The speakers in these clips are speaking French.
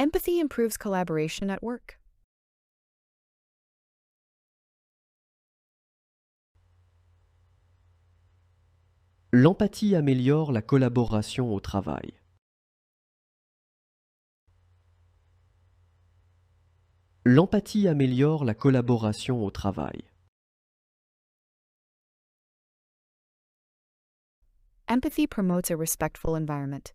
Empathy improves collaboration at work. L'empathie améliore la collaboration au travail. L'empathie améliore la collaboration au travail. Empathy promotes a respectful environment.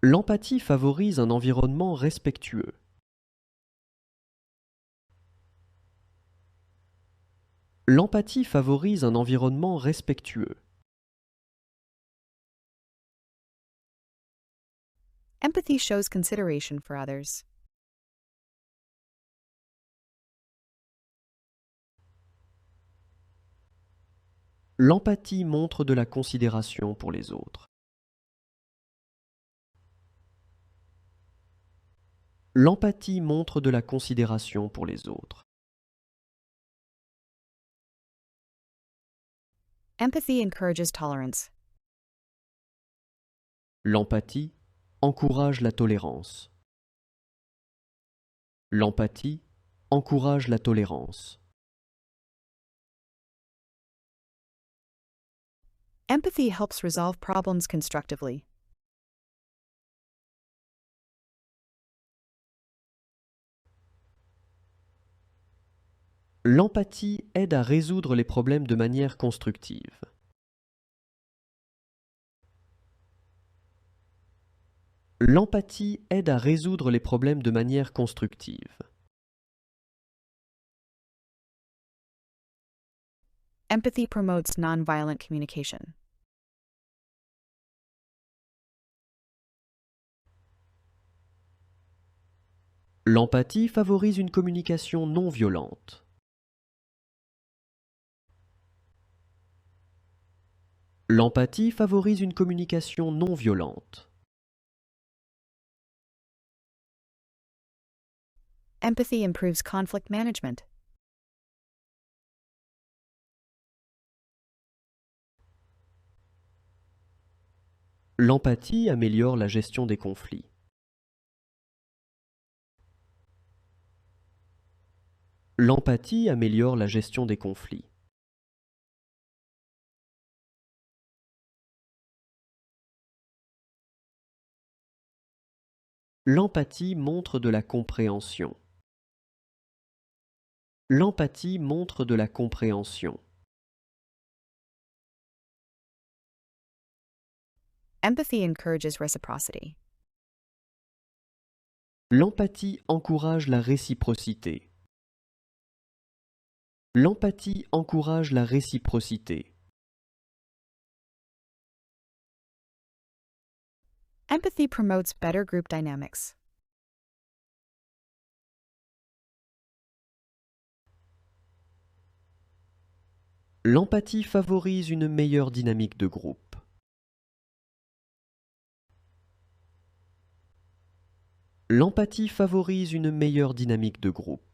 L'empathie favorise un environnement respectueux. L'empathie favorise un environnement respectueux. Empathy shows consideration for others. L'empathie montre de la considération pour les autres. L'empathie montre de la considération pour les autres. Empathy encourages tolerance. L'empathie encourage la tolérance. L'empathie encourage la tolérance. Empathy helps resolve problems constructively. L'empathie aide à résoudre les problèmes de manière constructive. L'empathie aide à résoudre les problèmes de manière constructive. Empathy promotes nonviolent communication. L'empathie favorise une communication non violente. L'empathie favorise une communication non violente. Empathy improves conflict management. L'empathie améliore la gestion des conflits. L'empathie améliore la gestion des conflits. L'empathie montre de la compréhension. L'empathie montre de la compréhension. Empathy encourages reciprocity. L'empathie encourage la réciprocité. L'empathie encourage la réciprocité. Empathy promotes better group dynamics. L'empathie favorise une meilleure dynamique de groupe. L'empathie favorise une meilleure dynamique de groupe.